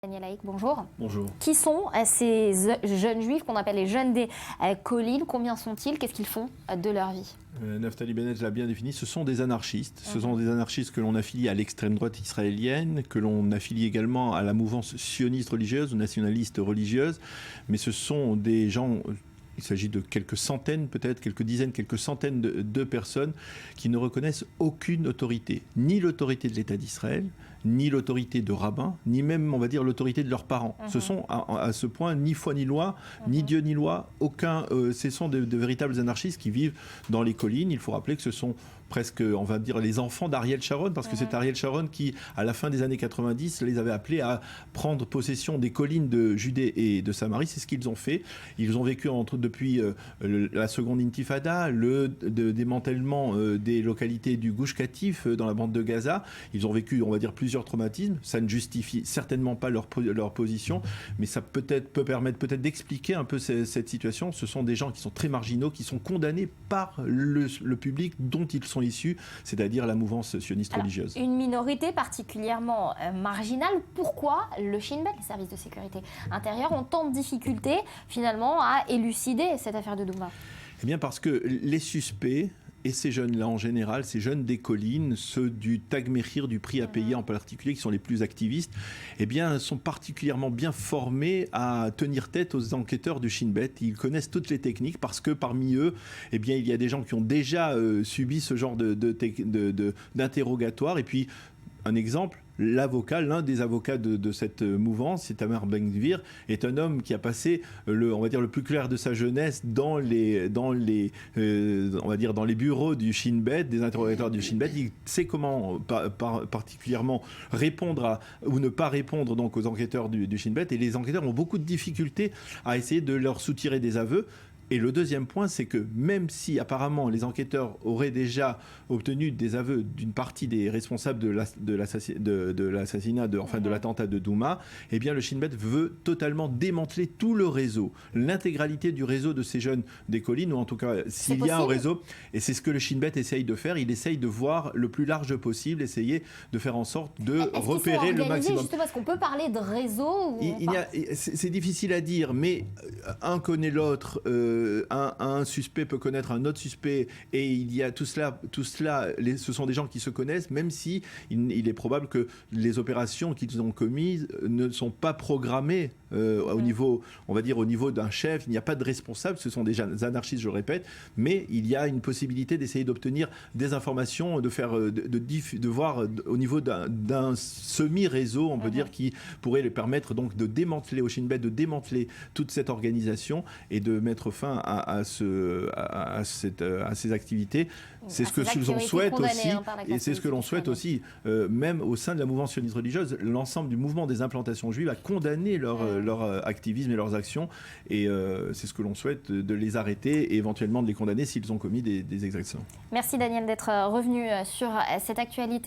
Daniel Haïk, bonjour. Bonjour. Qui sont ces jeunes juifs qu'on appelle les jeunes des collines? Combien sont-ils? Qu'est-ce qu'ils font de leur vie? Naftali Bennett l'a bien défini, ce sont des anarchistes. Ce sont des anarchistes que l'on affilie à l'extrême droite israélienne, que l'on affilie également à la mouvance sioniste religieuse ou nationaliste religieuse. Mais ce sont des gens... Il s'agit de quelques centaines, peut-être quelques dizaines, quelques centaines de personnes qui ne reconnaissent aucune autorité, ni l'autorité de l'État d'Israël, ni l'autorité de rabbins, ni même, on va dire, l'autorité de leurs parents. Ce sont à ce point ni foi ni loi, ni Dieu ni loi, aucun. Ce sont de véritables anarchistes qui vivent dans les collines. Il faut rappeler que ce sont presque, on va dire, les enfants d'Ariel Sharon, parce que c'est Ariel Sharon qui, à la fin des années 90, les avait appelés à prendre possession des collines de Judée et de Samarie. C'est ce qu'ils ont fait. Ils ont vécu depuis la seconde intifada, le démantèlement des localités du Gush Katif dans la bande de Gaza. Ils ont vécu, on va dire, plusieurs traumatismes. Ça ne justifie certainement pas leur position, mais ça peut permettre d'expliquer un peu cette situation. Ce sont des gens qui sont très marginaux, qui sont condamnés par le public dont ils sont issus, c'est-à-dire la mouvance sioniste religieuse. Une minorité particulièrement marginale. Pourquoi le Shin Bet, les services de sécurité intérieure, ont tant de difficultés finalement à élucider cette affaire de Douma? Eh bien parce que les suspects, et ces jeunes-là en général, ces jeunes des collines, ceux du Tag Mechir, du prix à payer en particulier, qui sont les plus activistes, eh bien, sont particulièrement bien formés à tenir tête aux enquêteurs du Shin Bet. Ils connaissent toutes les techniques parce que parmi eux, eh bien, il y a des gens qui ont déjà subi ce genre d'interrogatoire. Et puis, un exemple, l'un des avocats de cette mouvance, Itamar Ben-Gvir, est un homme qui a passé on va dire, le plus clair de sa jeunesse dans les bureaux du Shin Bet, des interrogateurs du Shin Bet. Il sait comment particulièrement répondre ou ne pas répondre donc aux enquêteurs du Shin Bet, et les enquêteurs ont beaucoup de difficultés à essayer de leur soutirer des aveux. Et le deuxième point, c'est que même si apparemment les enquêteurs auraient déjà obtenu des aveux d'une partie des responsables de l'assassinat, de l'attentat de Douma, eh bien le Shin Bet veut totalement démanteler tout le réseau, l'intégralité du réseau de ces jeunes des collines, ou en tout cas s'il y a un réseau, et c'est ce que le Shin Bet essaye de faire. Il essaye de voir le plus large possible, essayer de faire en sorte de repérer le maximum. Justement, est-ce qu'on peut parler de réseau c'est difficile à dire, mais un connaît l'autre. Un suspect peut connaître un autre suspect, et il y a tout cela, ce sont des gens qui se connaissent, même si il est probable que les opérations qu'ils ont commises ne sont pas programmées au niveau, on va dire, au niveau d'un chef. Il n'y a pas de responsable, ce sont des anarchistes, je répète, mais il y a une possibilité d'essayer d'obtenir des informations, de voir au niveau d'un semi-réseau, on peut dire, qui pourrait les permettre donc de démanteler au Shin Bet, de démanteler toute cette organisation et de mettre fin à ces activités. C'est ce que l'on souhaite aussi, et c'est ce que l'on souhaite aussi, même au sein de la mouvance sioniste religieuse. L'ensemble du mouvement des implantations juives a condamné leur activisme et leurs actions, et c'est ce que l'on souhaite, de les arrêter et éventuellement de les condamner s'ils ont commis des exactions. Merci Daniel d'être revenu sur cette actualité.